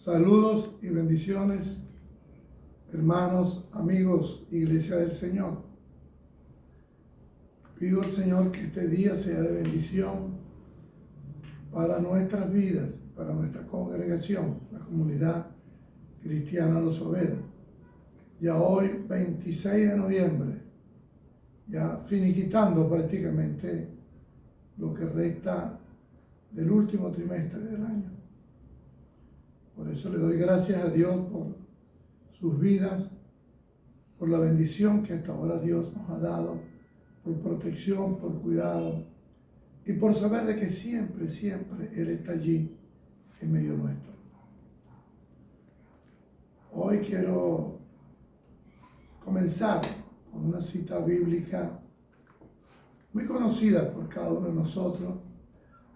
Saludos y bendiciones, hermanos, amigos, Iglesia del Señor. Pido al Señor que este día sea de bendición para nuestras vidas, para nuestra congregación, la comunidad cristiana Los Overos. Ya hoy, 26 de noviembre, ya finiquitando prácticamente lo que resta del último trimestre del año. Por eso le doy gracias a Dios por sus vidas, por la bendición que hasta ahora Dios nos ha dado, por protección, por cuidado y por saber de que siempre Él está allí en medio nuestro. Hoy quiero comenzar con una cita bíblica muy conocida por cada uno de nosotros,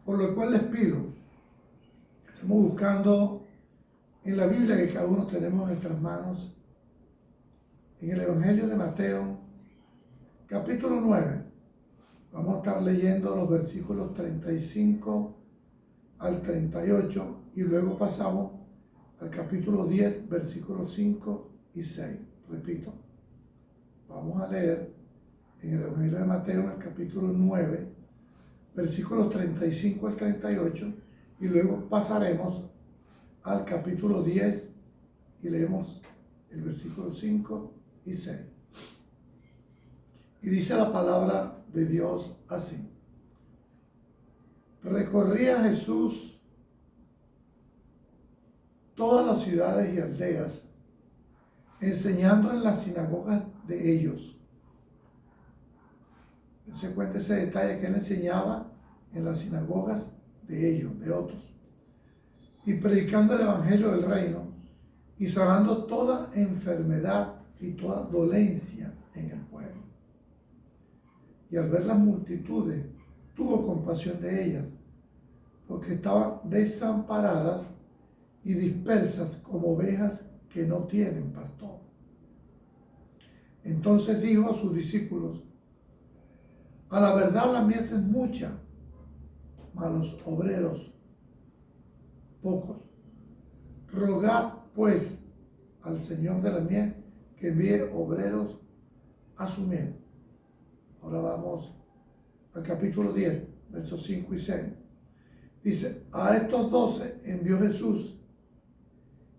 por lo cual les pido que estemos buscando en la Biblia que cada uno tenemos en nuestras manos, en el Evangelio de Mateo, capítulo 9. Vamos a estar leyendo los versículos 35 al 38 y luego pasamos al capítulo 10, versículos 5 y 6. Repito, vamos a leer en el Evangelio de Mateo, en el capítulo 9, versículos 35 al 38 y luego pasaremos al capítulo 10 y leemos el versículo 5 y 6. Y dice la palabra de Dios así: recorría Jesús todas las ciudades y aldeas, enseñando en las sinagogas de ellos. Se cuenta ese detalle que él enseñaba en las sinagogas de ellos, de otros, y predicando el evangelio del reino y sanando toda enfermedad y toda dolencia en el pueblo. Y al ver las multitudes, tuvo compasión de ellas, porque estaban desamparadas y dispersas como ovejas que no tienen pastor. Entonces dijo a sus discípulos: a la verdad la mies es mucha, mas los obreros pocos. Rogad pues al Señor de la mies que envíe obreros a su mies. Ahora vamos al capítulo 10, versos 5 y 6. Dice: a estos 12 envió Jesús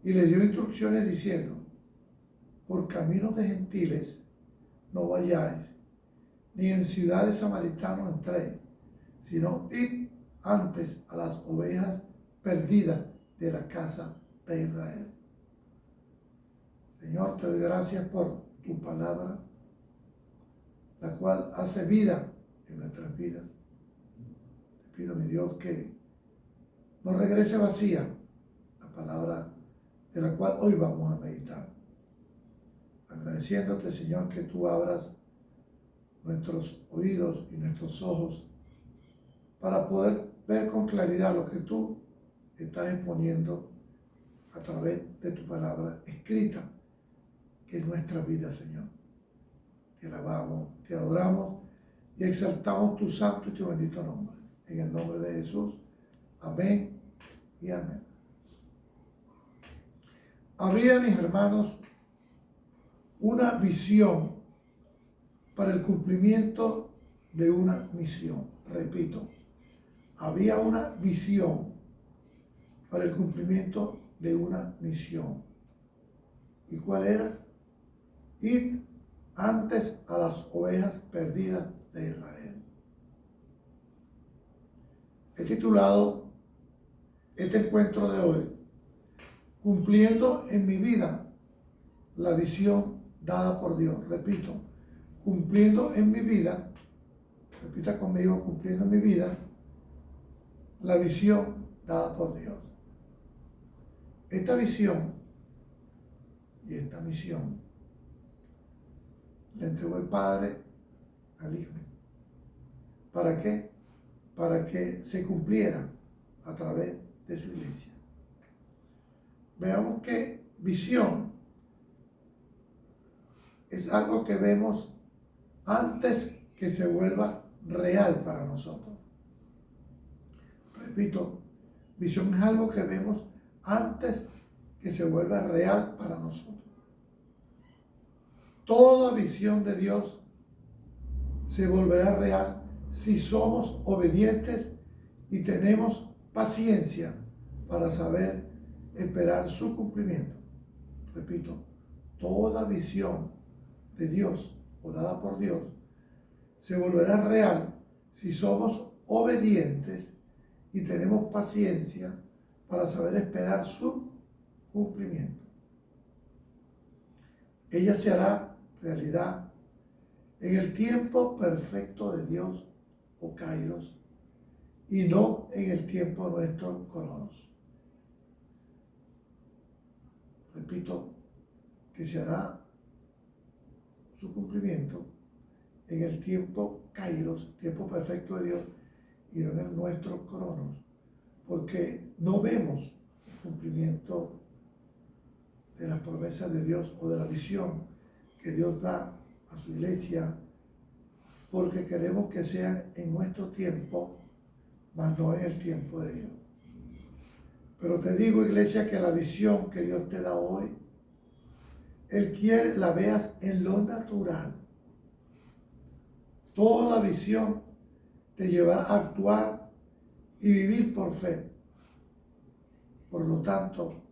y le dio instrucciones diciendo: por caminos de gentiles no vayáis, ni en ciudades samaritanos entréis, sino id antes a las ovejas perdidas de la casa de Israel. Señor, te doy gracias por tu palabra, la cual hace vida en nuestras vidas. Te pido, mi Dios, que no regrese vacía la palabra de la cual hoy vamos a meditar. Agradeciéndote, Señor, que tú abras nuestros oídos y nuestros ojos para poder ver con claridad lo que tú estás exponiendo a través de tu palabra escrita, que es nuestra vida, Señor. Te alabamos, te adoramos y exaltamos tu santo y tu bendito nombre. En el nombre de Jesús. Amén y amén. Había, mis hermanos, una visión para el cumplimiento de una misión. Repito, había una visión para el cumplimiento de una misión. ¿Y cuál era? Ir antes a las ovejas perdidas de Israel. He titulado este encuentro de hoy: cumpliendo en mi vida la visión dada por Dios. Repito, cumpliendo en mi vida, repita conmigo, cumpliendo en mi vida la visión dada por Dios. Esta visión y esta misión le entregó el Padre al Hijo. ¿Para qué? Para que se cumpliera a través de su iglesia. Veamos que visión es algo que vemos antes que se vuelva real para nosotros. Repito, visión es algo que vemos antes que se vuelva real para nosotros. Toda visión de Dios se volverá real si somos obedientes y tenemos paciencia para saber esperar su cumplimiento. Repito, toda visión de Dios o dada por Dios se volverá real si somos obedientes y tenemos paciencia para saber esperar su cumplimiento. Ella se hará realidad en el tiempo perfecto de Dios o Kairos y no en el tiempo nuestro Cronos. Repito, que se hará su cumplimiento en el tiempo Kairos, tiempo perfecto de Dios, y no en el nuestro Cronos, porque no vemos el cumplimiento de las promesas de Dios o de la visión que Dios da a su iglesia, porque queremos que sean en nuestro tiempo, mas no en el tiempo de Dios. Pero te digo, iglesia, que la visión que Dios te da hoy, Él quiere la veas en lo natural. Toda visión te llevará a actuar y vivir por fe. Por lo tanto,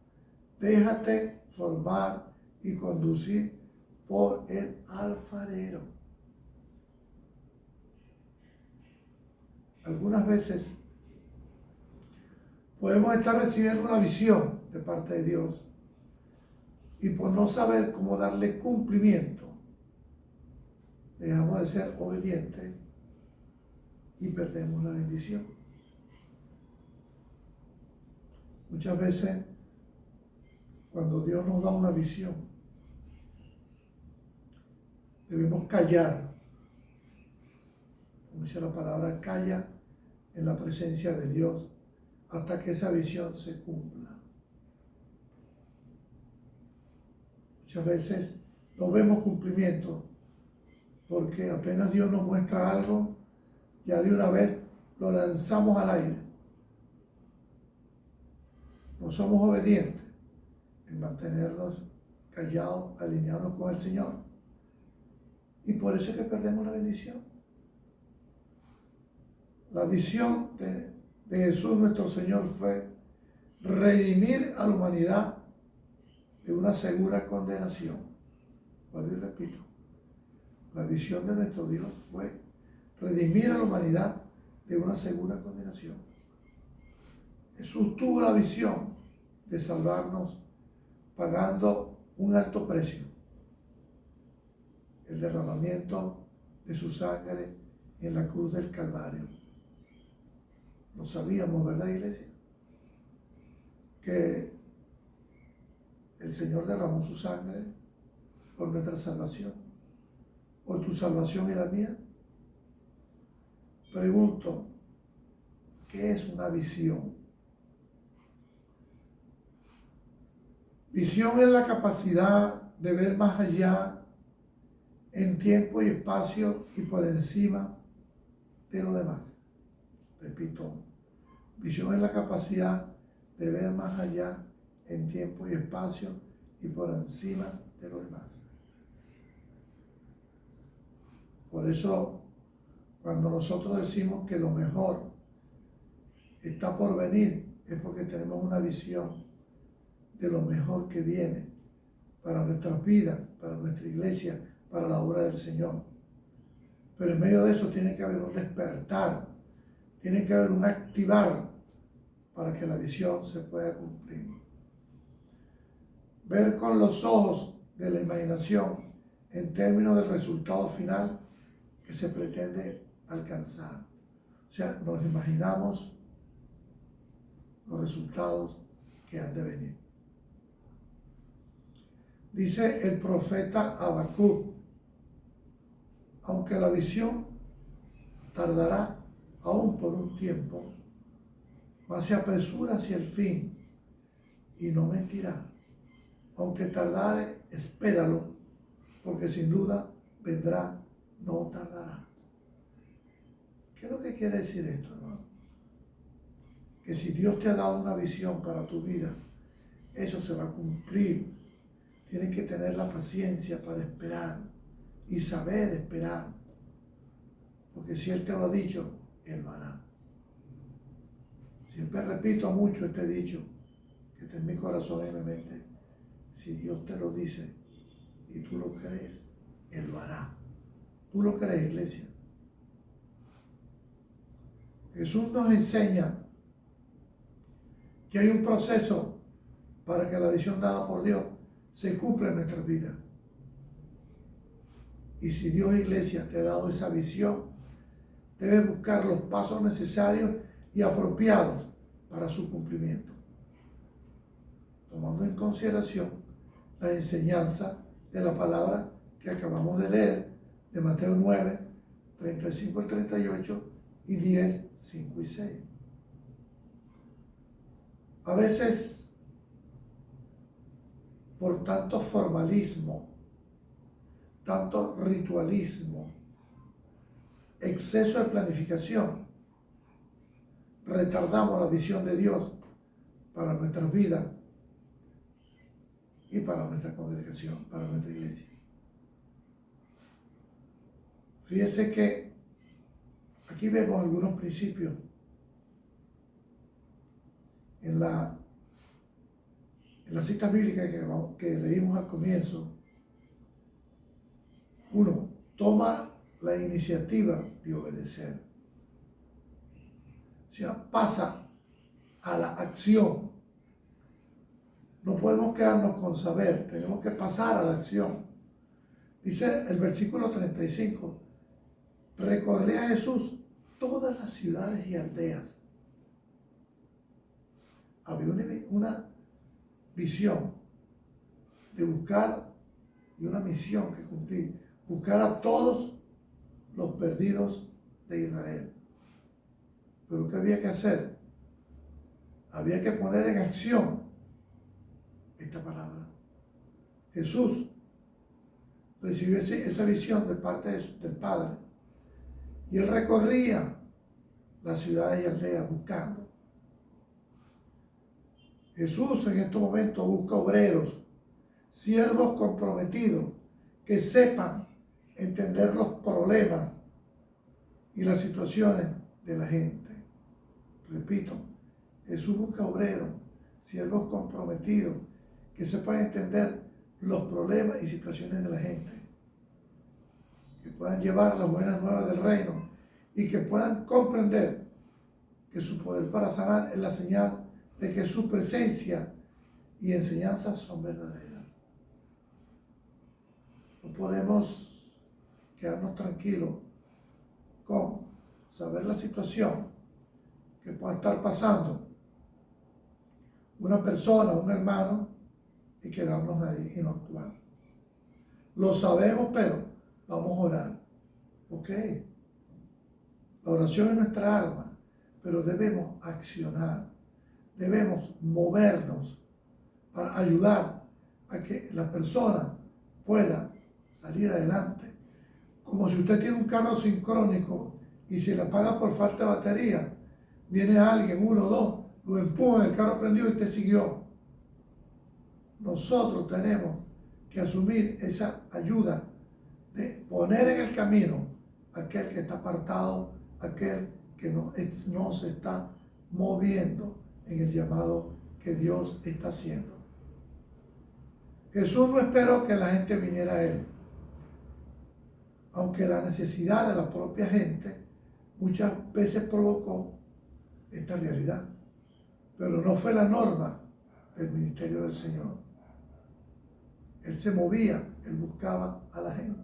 déjate formar y conducir por el alfarero. Algunas veces podemos estar recibiendo una visión de parte de Dios y por no saber cómo darle cumplimiento, dejamos de ser obedientes y perdemos la bendición. Muchas veces, cuando Dios nos da una visión, debemos callar. Como dice la palabra, calla en la presencia de Dios hasta que esa visión se cumpla. Muchas veces no vemos cumplimiento porque apenas Dios nos muestra algo, ya de una vez lo lanzamos al aire. No somos obedientes en mantenernos callados, alineados con el Señor. Y por eso es que perdemos la bendición. La visión de Jesús nuestro Señor fue redimir a la humanidad de una segura condenación. Vuelvo y repito. La visión de nuestro Dios fue redimir a la humanidad de una segura condenación. Jesús tuvo la visión de salvarnos pagando un alto precio, el derramamiento de su sangre en la cruz del Calvario. Lo sabíamos, ¿verdad, iglesia? Que el Señor derramó su sangre por nuestra salvación, por tu salvación y la mía. Pregunto, ¿qué es una visión? Visión es la capacidad de ver más allá en tiempo y espacio y por encima de lo demás. Repito, visión es la capacidad de ver más allá en tiempo y espacio y por encima de lo demás. Por eso, cuando nosotros decimos que lo mejor está por venir, es porque tenemos una visión de lo mejor que viene para nuestras vidas, para nuestra iglesia, para la obra del Señor. Pero en medio de eso tiene que haber un despertar, tiene que haber un activar para que la visión se pueda cumplir. Ver con los ojos de la imaginación en términos del resultado final que se pretende alcanzar. O sea, nos imaginamos los resultados que han de venir. Dice el profeta Habacuc, aunque la visión tardará aún por un tiempo, mas se apresura hacia el fin y no mentirá. Aunque tardare, espéralo, porque sin duda vendrá, no tardará. ¿Qué es lo que quiere decir esto, hermano? Que si Dios te ha dado una visión para tu vida eso se va a cumplir. Tienes que tener la paciencia para esperar y saber esperar. Porque si Él te lo ha dicho, Él lo hará. Siempre repito mucho este dicho, que está en mi corazón y en mi mente. Si Dios te lo dice y tú lo crees, Él lo hará. ¿Tú lo crees, iglesia? Jesús nos enseña que hay un proceso para que la visión dada por Dios se cumpla en nuestras vidas. Y si Dios, iglesia, te ha dado esa visión, debes buscar los pasos necesarios y apropiados para su cumplimiento, tomando en consideración la enseñanza de la palabra que acabamos de leer de Mateo 9, 35 al 38 y 10, 5 y 6. A veces, por tanto formalismo, tanto ritualismo, exceso de planificación, retardamos la visión de Dios para nuestras vidas y para nuestra congregación, para nuestra iglesia. Fíjese que aquí vemos algunos principios en la cita bíblica que leímos al comienzo. Uno, toma la iniciativa de obedecer. O sea, pasa a la acción. No podemos quedarnos con saber, tenemos que pasar a la acción. Dice el versículo 35, recorría Jesús todas las ciudades y aldeas. Había una visión de buscar y una misión que cumplir, buscar a todos los perdidos de Israel. Pero ¿qué había que hacer? Había que poner en acción esta palabra. Jesús recibió esa visión de parte del Padre y Él recorría las ciudades y aldeas buscando. Jesús en estos momentos busca obreros, siervos comprometidos, que sepan entender los problemas y las situaciones de la gente. Repito, Jesús busca obreros, siervos comprometidos, que sepan entender los problemas y situaciones de la gente, que puedan llevar las buenas nuevas del reino y que puedan comprender que su poder para sanar es la señal de que su presencia y enseñanzas son verdaderas. No podemos quedarnos tranquilos con saber la situación que pueda estar pasando una persona, un hermano, y quedarnos ahí y no actuar. Lo sabemos, pero vamos a orar. Ok. La oración es nuestra arma, pero debemos accionar. Debemos movernos para ayudar a que la persona pueda salir adelante. Como si usted tiene un carro sincrónico y se le apaga por falta de batería, viene alguien, uno o dos, lo empuja, el carro prendió y usted siguió. Nosotros tenemos que asumir esa ayuda de poner en el camino a aquel que está apartado, aquel que no se está moviendo en el llamado que Dios está haciendo. Jesús no esperó que la gente viniera a Él, aunque la necesidad de la propia gente muchas veces provocó esta realidad, pero no fue la norma del ministerio del Señor. Él se movía, Él buscaba a la gente.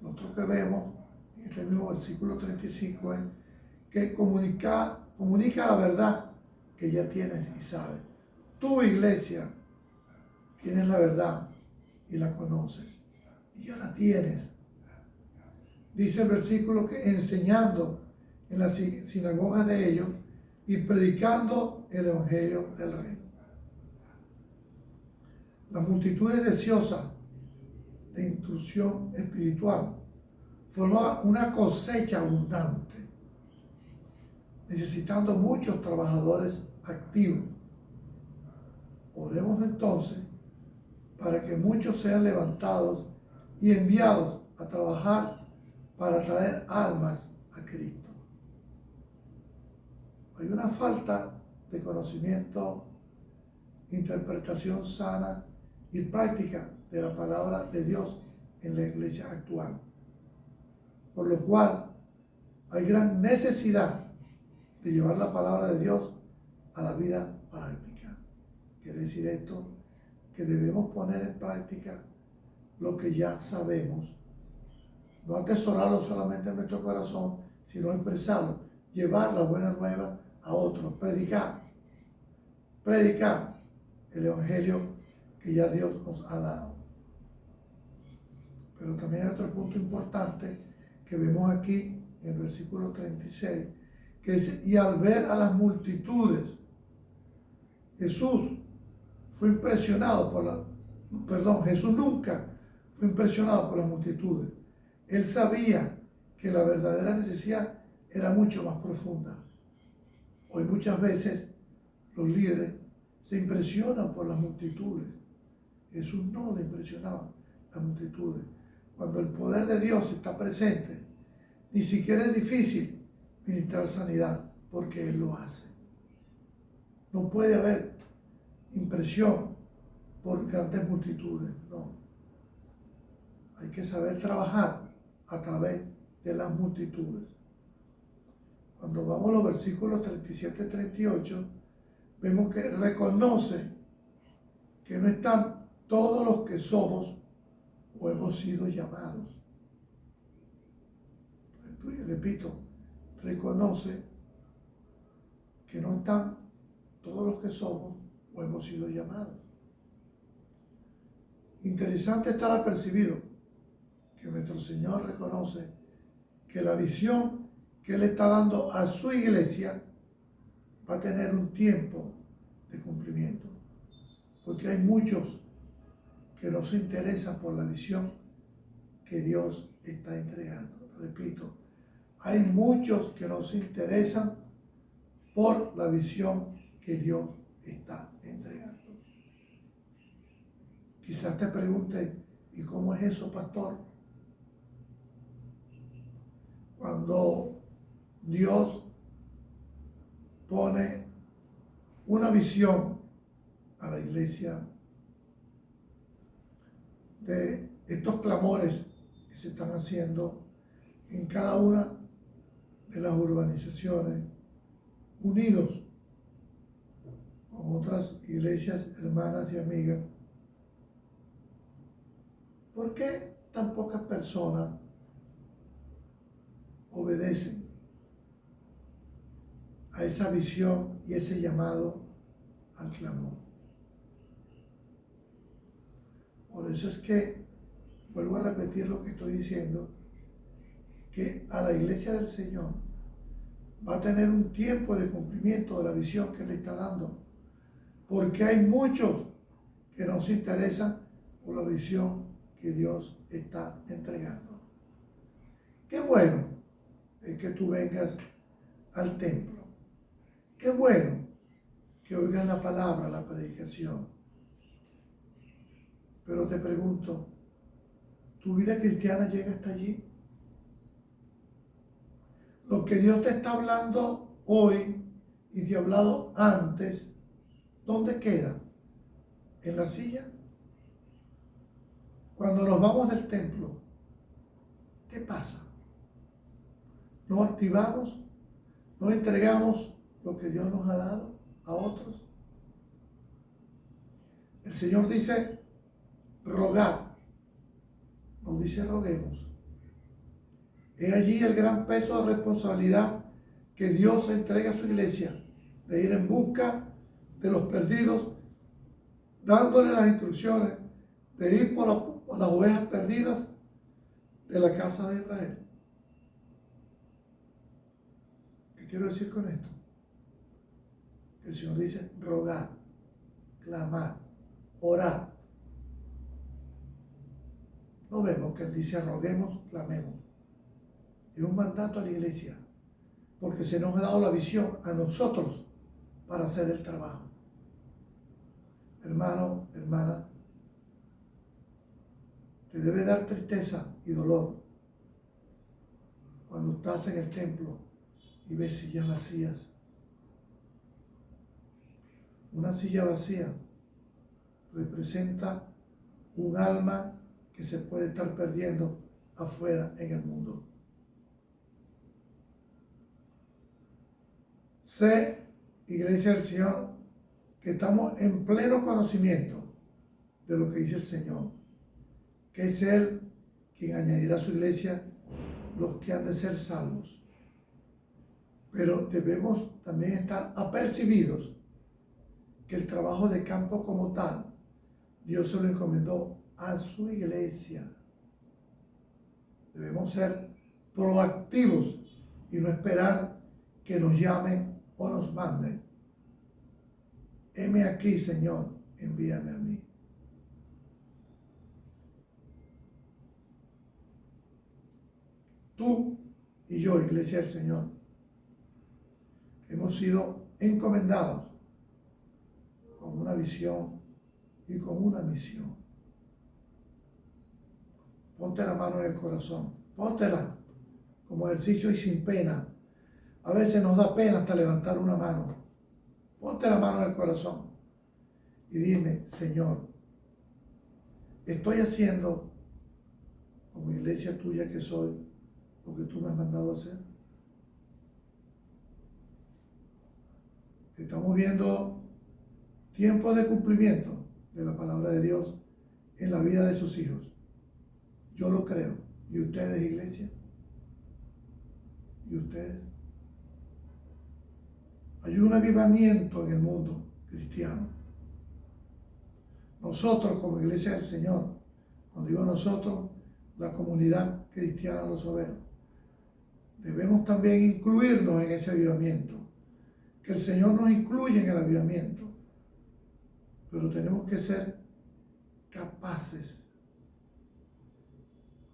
Lo otro que vemos en este mismo versículo 35 es que comunica la verdad que ya tienes y sabes. Tu iglesia tienes la verdad y la conoces y ya la tienes. Dice el versículo que enseñando en las sinagogas de ellos y predicando el evangelio del reino. Las multitudes deseosas de instrucción espiritual formaban una cosecha abundante, necesitando muchos trabajadores activos. Oremos entonces para que muchos sean levantados y enviados a trabajar para traer almas a Cristo. Hay una falta de conocimiento, interpretación sana y práctica de la palabra de Dios en la iglesia actual, por lo cual hay gran necesidad de llevar la palabra de Dios a la vida práctica. Quiere decir esto que debemos poner en práctica lo que ya sabemos, no atesorarlo solamente en nuestro corazón, sino expresarlo, llevar la buena nueva a otros, predicar el evangelio que ya Dios nos ha dado. Pero también hay otro punto importante que vemos aquí en el versículo 36, que dice: y al ver a las multitudes, Jesús nunca fue impresionado por las multitudes. Él sabía que la verdadera necesidad era mucho más profunda. Hoy muchas veces los líderes se impresionan por las multitudes. Jesús no le impresionaba las multitudes. Cuando el poder de Dios está presente, ni siquiera es difícil ministrar sanidad, porque Él lo hace. No puede haber impresión por grandes multitudes, no. Hay que saber trabajar a través de las multitudes. Cuando vamos a los versículos 37 y 38, vemos que reconoce que no están todos los que somos o hemos sido llamados. Repito, reconoce que no están todos los que somos o hemos sido llamados. Interesante estar apercibido que nuestro Señor reconoce que la visión que Él está dando a su iglesia va a tener un tiempo de cumplimiento, porque hay muchos que no se interesan por la visión que Dios está entregando. Repito, hay muchos que no se interesan por la visión que Dios está entregando. Quizás te pregunte: ¿y cómo es eso, pastor? Cuando Dios pone una visión a la iglesia de estos clamores que se están haciendo en cada una de las urbanizaciones, unidos con otras iglesias hermanas y amigas, ¿por qué tan pocas personas obedecen a esa visión y ese llamado al clamor? Por eso es que vuelvo a repetir lo que estoy diciendo, que a la iglesia del Señor va a tener un tiempo de cumplimiento de la visión que Él está dando, porque hay muchos que no se interesan por la visión que Dios está entregando. Qué bueno es que tú vengas al templo. Qué bueno que oigas la palabra, la predicación. Pero te pregunto, ¿tu vida cristiana llega hasta allí? Lo que Dios te está hablando hoy y te ha hablado antes, ¿dónde queda? ¿En la silla? Cuando nos vamos del templo, ¿qué pasa? ¿No activamos? ¿No entregamos lo que Dios nos ha dado a otros? El Señor dice: rogad, no dice roguemos. Es allí el gran peso de responsabilidad que Dios entrega a su iglesia, de ir en busca de los perdidos, dándole las instrucciones de ir por las ovejas perdidas de la casa de Israel. ¿Qué quiero decir con esto? El Señor dice: rogad, clamad, orad. No vemos que Él dice: roguemos, clamemos. Es un mandato a la iglesia, porque se nos ha dado la visión a nosotros para hacer el trabajo. hermano, hermana, te debe dar tristeza y dolor cuando estás en el templo y ves sillas vacías. Una silla vacía representa un alma que se puede estar perdiendo afuera en el mundo. Sé, Iglesia del Señor, que estamos en pleno conocimiento de lo que dice el Señor, que es Él quien añadirá a su iglesia los que han de ser salvos. Pero debemos también estar apercibidos que el trabajo de campo como tal, Dios se lo encomendó a su iglesia. Debemos ser proactivos y no esperar que nos llamen o nos manden. Heme aquí, Señor, envíame a mí. Tú y yo, Iglesia del Señor, hemos sido encomendados con una visión y con una misión. Ponte la mano en el corazón, póntela como ejercicio y sin pena. A veces nos da pena hasta levantar una mano. Ponte la mano en el corazón y dime, Señor, estoy haciendo como iglesia tuya que soy lo que tú me has mandado a hacer. Estamos viendo tiempos de cumplimiento de la palabra de Dios en la vida de sus hijos. Yo lo creo. ¿Y ustedes, iglesia? ¿Y ustedes? Hay un avivamiento en el mundo cristiano. Nosotros como Iglesia del Señor, cuando digo nosotros, la comunidad cristiana Los Soberos, debemos también incluirnos en ese avivamiento. Que el Señor nos incluya en el avivamiento. Pero tenemos que ser capaces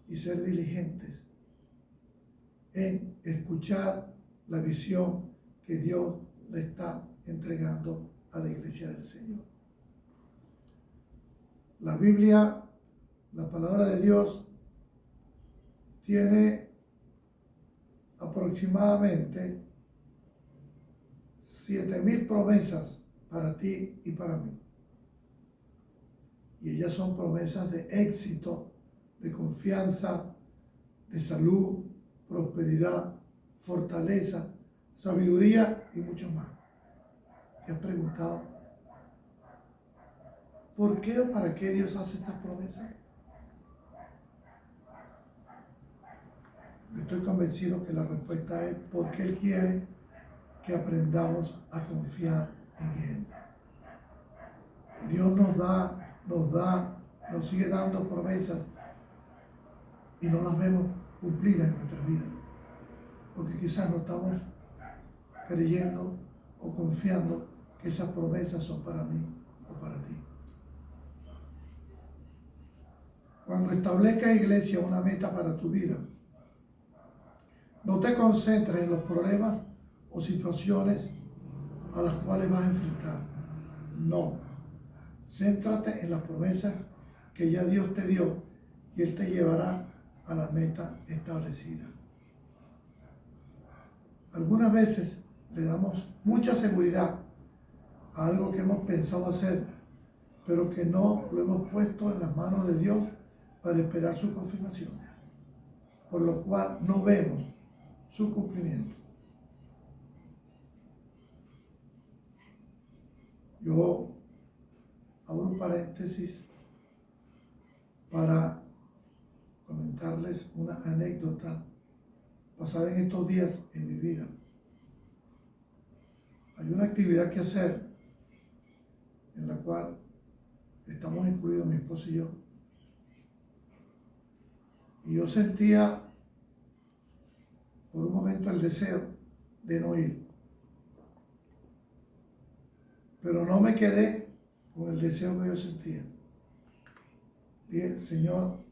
y ser diligentes en escuchar la visión que Dios le está entregando a la iglesia del Señor. La Biblia, la palabra de Dios, tiene aproximadamente 7,000 promesas para ti y para mí. Y ellas son promesas de éxito, de confianza, de salud, prosperidad, fortaleza, sabiduría y mucho más. ¿Te has preguntado por qué o para qué Dios hace estas promesas? Yo estoy convencido que la respuesta es porque Él quiere que aprendamos a confiar en Él. Dios nos sigue dando promesas y no las vemos cumplidas en nuestra vida, porque quizás no estamos creyendo o confiando que esas promesas son para mí o para ti. Cuando establezcas, iglesia, una meta para tu vida, no te concentres en los problemas o situaciones a las cuales vas a enfrentar. No. Céntrate en las promesas que ya Dios te dio y Él te llevará a la meta establecida. Algunas veces le damos mucha seguridad a algo que hemos pensado hacer, pero que no lo hemos puesto en las manos de Dios para esperar su confirmación, por lo cual no vemos su cumplimiento. Yo abro un paréntesis para comentarles una anécdota pasada en estos días en mi vida. Hay una actividad que hacer en la cual estamos incluidos mi esposo y yo. Y yo sentía por un momento el deseo de no ir. Pero no me quedé con el deseo que yo sentía. Dije, Señor,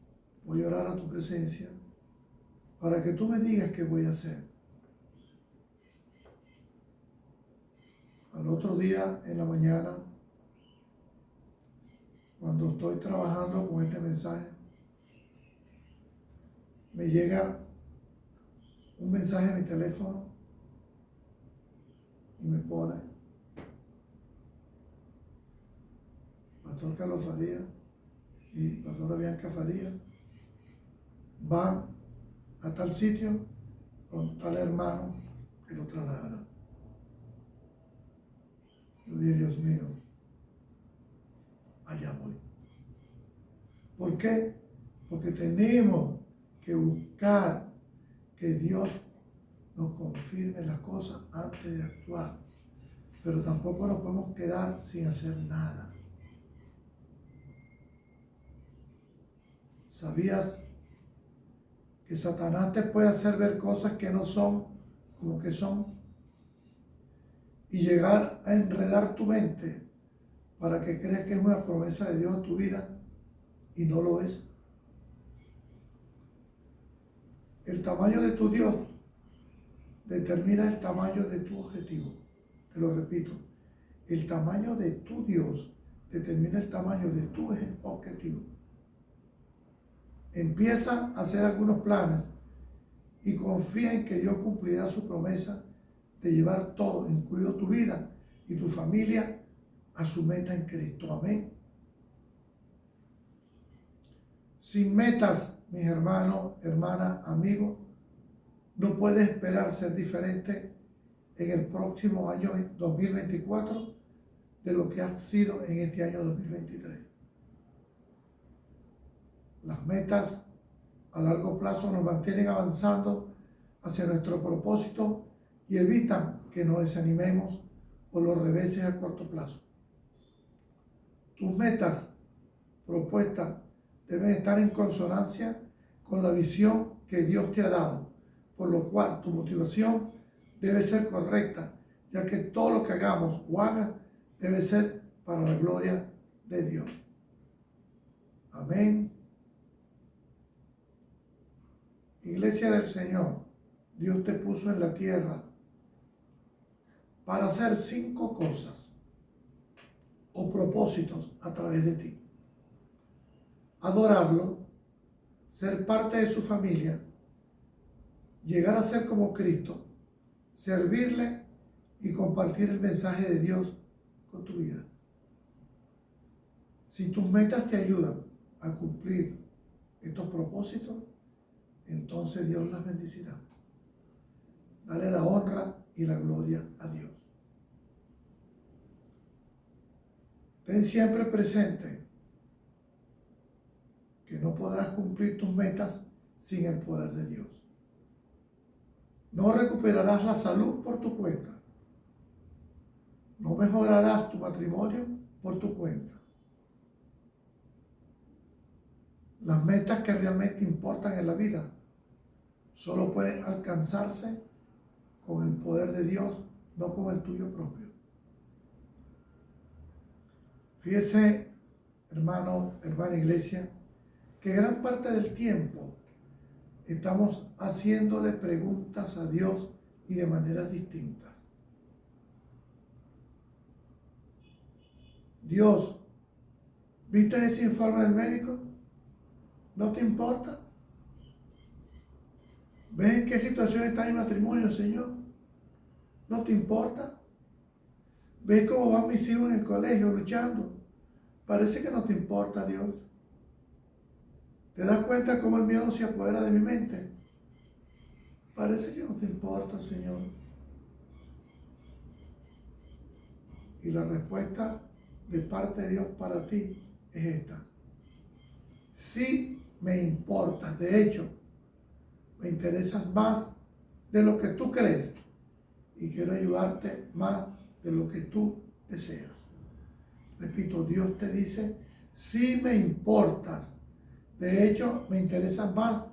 voy a orar a tu presencia para que tú me digas qué voy a hacer. Al otro día, en la mañana, cuando estoy trabajando con este mensaje, me llega un mensaje en mi teléfono y me pone: Pastor Carlos Farías y Pastora Bianca Farías van a tal sitio con tal hermano que lo trasladará. Yo dije: Dios mío, allá voy. ¿Por qué? Porque tenemos que buscar que Dios nos confirme las cosas antes de actuar. Pero tampoco nos podemos quedar sin hacer nada. ¿Sabías que Satanás te puede hacer ver cosas que no son como que son? Y llegar a enredar tu mente para que creas que es una promesa de Dios en tu vida y no lo es. El tamaño de tu Dios determina el tamaño de tu objetivo. Te lo repito, el tamaño de tu Dios determina el tamaño de tu objetivo. Empieza a hacer algunos planes y confía en que Dios cumplirá su promesa de llevar todo, incluido tu vida y tu familia, a su meta en Cristo. Amén. Sin metas, mis hermanos, hermanas, amigos, no puedes esperar ser diferente en el próximo año 2024 de lo que has sido en este año 2023. Las metas a largo plazo nos mantienen avanzando hacia nuestro propósito y evitan que nos desanimemos por los reveses a corto plazo. Tus metas propuestas deben estar en consonancia con la visión que Dios te ha dado, por lo cual tu motivación debe ser correcta, ya que todo lo que hagamos o hagas debe ser para la gloria de Dios. Amén. Iglesia del Señor, Dios te puso en la tierra para hacer 5 cosas o propósitos a través de ti: adorarlo, ser parte de su familia, llegar a ser como Cristo, servirle y compartir el mensaje de Dios con tu vida. Si tus metas te ayudan a cumplir estos propósitos, entonces Dios las bendecirá. Dale la honra y la gloria a Dios. Ten siempre presente que no podrás cumplir tus metas sin el poder de Dios. No recuperarás la salud por tu cuenta. No mejorarás tu matrimonio por tu cuenta. Las metas que realmente importan en la vida solo pueden alcanzarse con el poder de Dios, no con el tuyo propio. Fíjese, hermano, hermana iglesia, que gran parte del tiempo estamos haciéndole preguntas a Dios y de maneras distintas. Dios, ¿viste ese informe del médico? ¿No te importa? ¿Ves en qué situación está mi matrimonio, Señor? ¿No te importa? ¿Ves cómo van mis hijos en el colegio luchando? Parece que no te importa, Dios. ¿Te das cuenta cómo el miedo se apodera de mi mente? Parece que no te importa, Señor. Y la respuesta de parte de Dios para ti es esta: sí me importas. De hecho, me interesas más de lo que tú crees y quiero ayudarte más de lo que tú deseas. Repito, Dios te dice: sí me importas. De hecho, me interesas más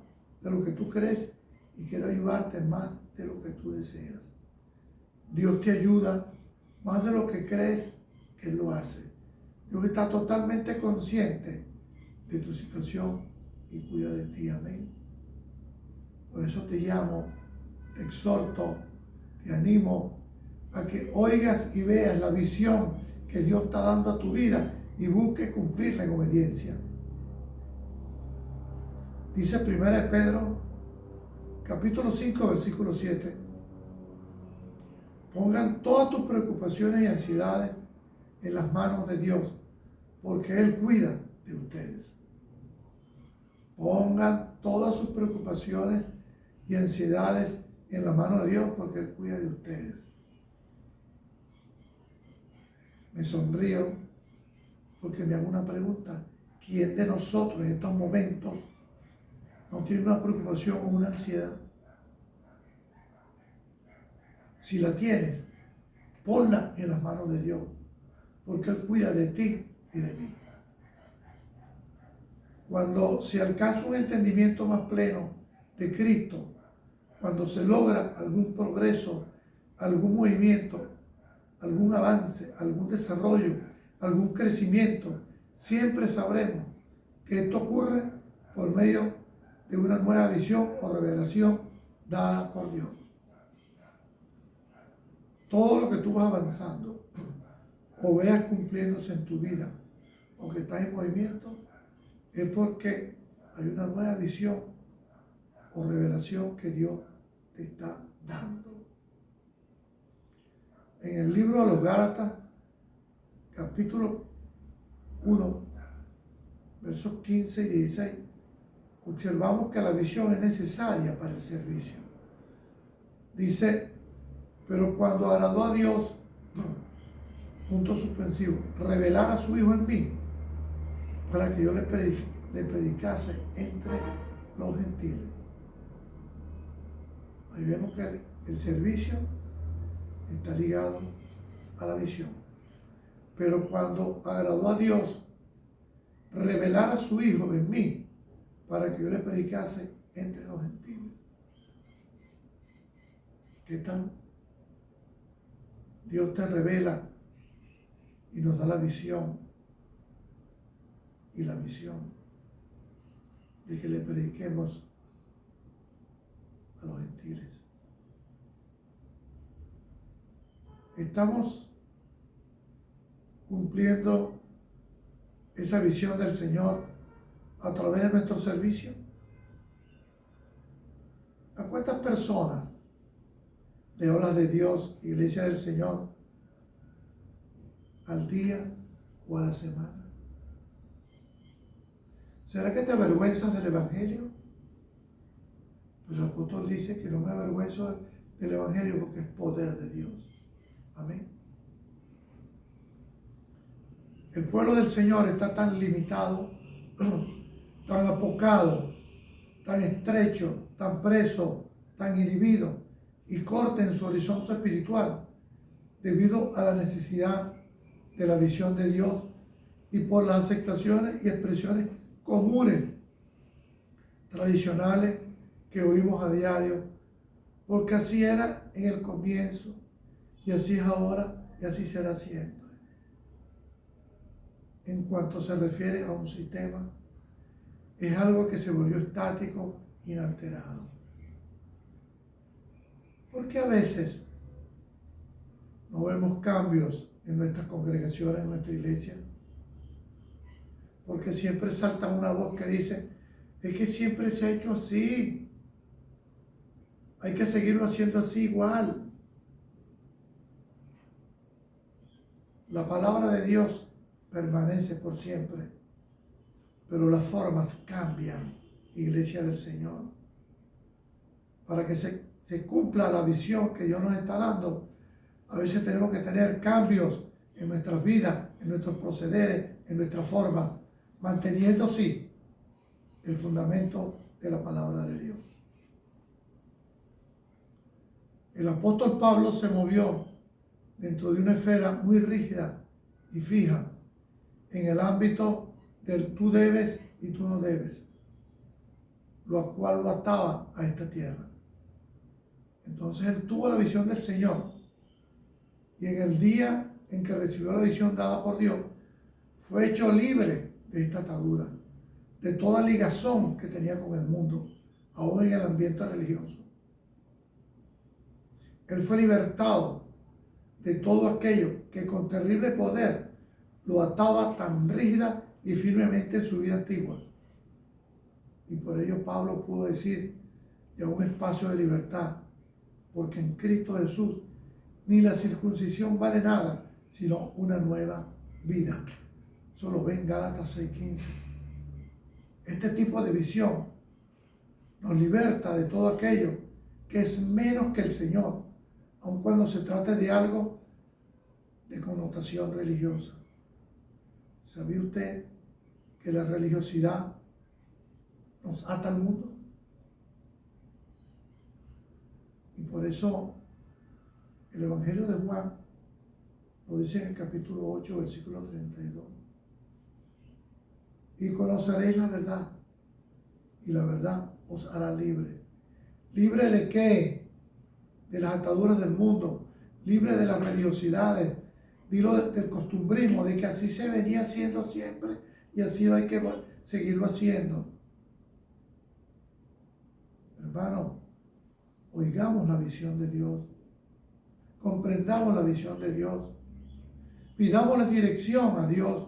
de lo que tú crees y quiero ayudarte más de lo que tú deseas. Dios te ayuda más de lo que crees que Él lo hace. Dios está totalmente consciente de tu situación y cuida de ti. Amén. Por eso te llamo, te exhorto, te animo a que oigas y veas la visión que Dios está dando a tu vida y busque cumplirla en obediencia. Dice 1 Pedro, capítulo 5, versículo 7. Pongan todas tus preocupaciones y ansiedades en las manos de Dios, porque Él cuida de ustedes. Pongan todas sus preocupaciones y ansiedades en la mano de Dios, porque Él cuida de ustedes. Me sonrío porque me hago una pregunta. ¿Quién de nosotros en estos momentos no tiene una preocupación o una ansiedad? Si la tienes, ponla en las manos de Dios, porque Él cuida de ti y de mí. Cuando se alcanza un entendimiento más pleno de Cristo, cuando se logra algún progreso, algún movimiento, algún avance, algún desarrollo, algún crecimiento, siempre sabremos que esto ocurre por medio de una nueva visión o revelación dada por Dios. Todo lo que tú vas avanzando o veas cumpliéndose en tu vida o que estás en movimiento es porque hay una nueva visión o revelación que Dios te está dando. En el libro de los Gálatas, capítulo 1, versos 15 y 16, observamos que la visión es necesaria para el servicio. Dice, pero cuando agradó a Dios, punto suspensivo, revelar a su Hijo en mí, para que yo le predicase entre los gentiles. Ahí vemos que el servicio está ligado a la visión. Pero cuando agradó a Dios revelar a su Hijo en mí, para que yo le predicase entre los gentiles. ¿Qué tal? Dios te revela y nos da la visión y la misión de que le prediquemos a los gentiles. Estamos cumpliendo esa visión del Señor a través de nuestro servicio. ¿A cuántas personas le hablas de Dios, iglesia del Señor, al día o a la semana? ¿Será que te avergüenzas del Evangelio? Pues el apóstol dice que no me avergüenzo del Evangelio porque es poder de Dios. Amén. El pueblo del Señor está tan limitado, tan apocado, tan estrecho, tan preso, tan inhibido y corto en su horizonte espiritual debido a la necesidad de la visión de Dios y por las aceptaciones y expresiones comunes, tradicionales que oímos a diario, porque así era en el comienzo y así es ahora y así será siempre. En cuanto se refiere a un sistema, es algo que se volvió estático, inalterado. Porque a veces no vemos cambios en nuestras congregaciones, en nuestra iglesia, porque siempre salta una voz que dice, es que siempre se ha hecho así, hay que seguirlo haciendo así igual. La palabra de Dios permanece por siempre, pero las formas cambian, iglesia del Señor. Para que se cumpla la visión que Dios nos está dando, a veces tenemos que tener cambios en nuestras vidas, en nuestros procederes, en nuestras formas, manteniendo sí el fundamento de la palabra de Dios. El apóstol Pablo se movió dentro de una esfera muy rígida y fija en el ámbito del tú debes y tú no debes, lo cual lo ataba a esta tierra. Entonces él tuvo la visión del Señor y en el día en que recibió la visión dada por Dios, fue hecho libre de esta atadura, de toda ligazón que tenía con el mundo, aún en el ambiente religioso. Él fue libertado de todo aquello que con terrible poder lo ataba tan rígida y firmemente en su vida antigua. Y por ello Pablo pudo decir, y a un espacio de libertad, porque en Cristo Jesús ni la circuncisión vale nada, sino una nueva vida. Eso lo ve en Gálatas 6:15. Este tipo de visión nos liberta de todo aquello que es menos que el Señor, aun cuando se trate de algo de connotación religiosa. ¿Sabía usted que la religiosidad nos ata al mundo? Y por eso el Evangelio de Juan lo dice en el capítulo 8, versículo 32. Y conoceréis la verdad, y la verdad os hará libre. ¿Libre de qué? De las ataduras del mundo, libre de las religiosidades, del costumbrismo, de que así se venía haciendo siempre y así no hay que seguirlo haciendo. Hermano, oigamos la visión de Dios, comprendamos la visión de Dios, pidamos la dirección a Dios,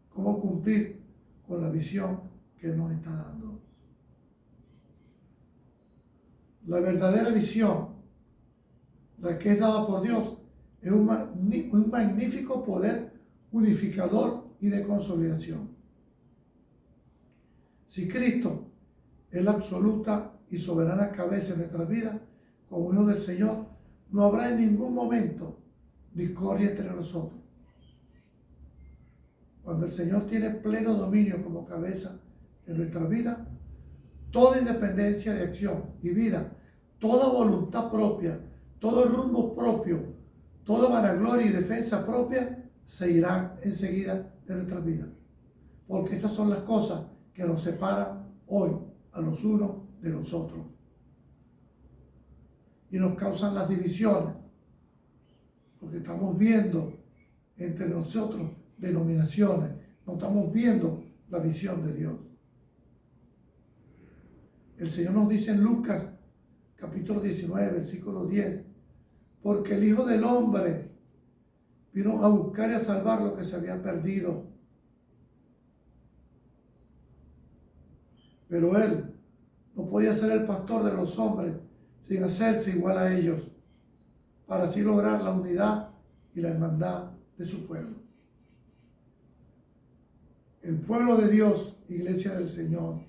cómo cumplir con la visión que Él nos está dando. La verdadera visión, la que es dada por Dios, es un magnífico poder unificador y de consolidación. Si Cristo es la absoluta y soberana cabeza de nuestras vidas, como hijos del Señor, no habrá en ningún momento discordia entre nosotros. Cuando el Señor tiene pleno dominio como cabeza de nuestra vida, toda independencia de acción y vida, toda voluntad propia, todo rumbo propio, toda vanagloria y defensa propia se irán enseguida de nuestras vidas. Porque estas son las cosas que nos separan hoy a los unos de los otros. Y nos causan las divisiones. Porque estamos viendo entre nosotros denominaciones. No estamos viendo la visión de Dios. El Señor nos dice en Lucas capítulo 19, versículo 10, porque el Hijo del Hombre vino a buscar y a salvar lo que se había perdido. Pero Él no podía ser el pastor de los hombres sin hacerse igual a ellos, para así lograr la unidad y la hermandad de su pueblo. El pueblo de Dios, iglesia del Señor,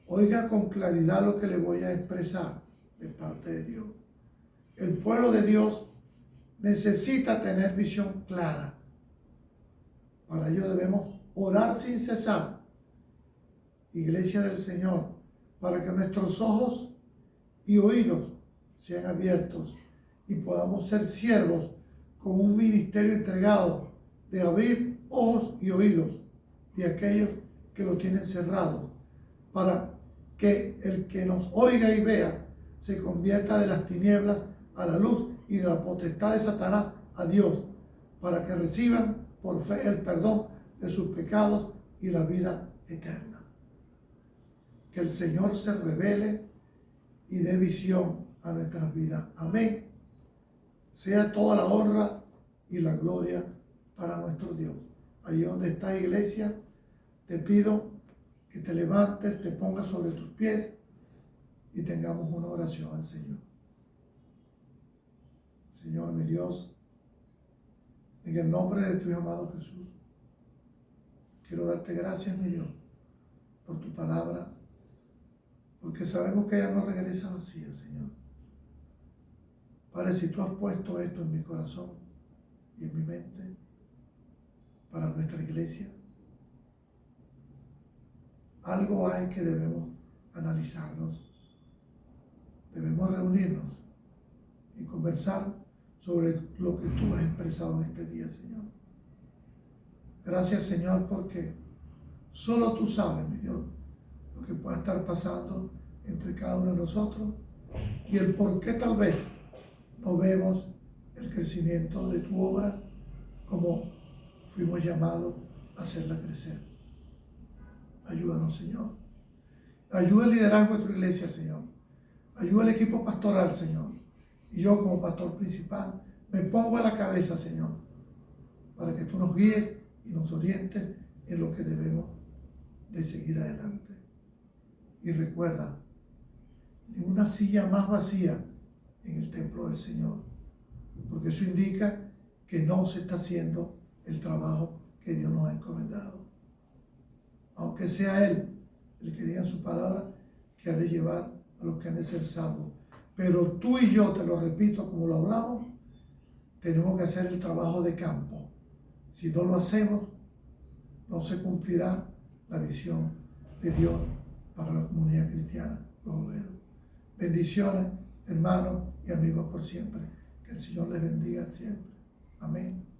oiga con claridad lo que le voy a expresar de parte de Dios. El pueblo de Dios necesita tener visión clara. Para ello debemos orar sin cesar, iglesia del Señor, para que nuestros ojos y oídos sean abiertos y podamos ser siervos con un ministerio entregado de abrir ojos y oídos de aquellos que lo tienen cerrado, para que el que nos oiga y vea se convierta de las tinieblas a la luz y de la potestad de Satanás a Dios, para que reciban por fe el perdón de sus pecados y la vida eterna. Que el Señor se revele y dé visión a nuestras vidas. Amén. Sea toda la honra y la gloria para nuestro Dios. Allí donde está, iglesia, te pido que te levantes, te pongas sobre tus pies y tengamos una oración al Señor. Señor, mi Dios, en el nombre de tu amado Jesús, quiero darte gracias, mi Dios, por tu palabra, porque sabemos que ella no regresa vacía, Señor. Padre, si tú has puesto esto en mi corazón y en mi mente para nuestra iglesia, algo hay que debemos analizarnos, debemos reunirnos y conversar sobre lo que tú has expresado en este día, Señor. Gracias, Señor, porque solo tú sabes, mi Dios, lo que pueda estar pasando entre cada uno de nosotros y el por qué tal vez no vemos el crecimiento de tu obra como fuimos llamados a hacerla crecer. Ayúdanos, Señor. Ayuda el liderazgo de tu iglesia, Señor. Ayuda al equipo pastoral, Señor. Y yo como pastor principal me pongo a la cabeza, Señor, para que tú nos guíes y nos orientes en lo que debemos de seguir adelante. Y recuerda, ni una silla más vacía en el templo del Señor, porque eso indica que no se está haciendo el trabajo que Dios nos ha encomendado. Aunque sea Él el que diga en su palabra que ha de llevar a los que han de ser salvos. Pero tú y yo, te lo repito como lo hablamos, tenemos que hacer el trabajo de campo. Si no lo hacemos, no se cumplirá la visión de Dios para la comunidad cristiana, los obreros. Bendiciones, hermanos y amigos por siempre. Que el Señor les bendiga siempre. Amén.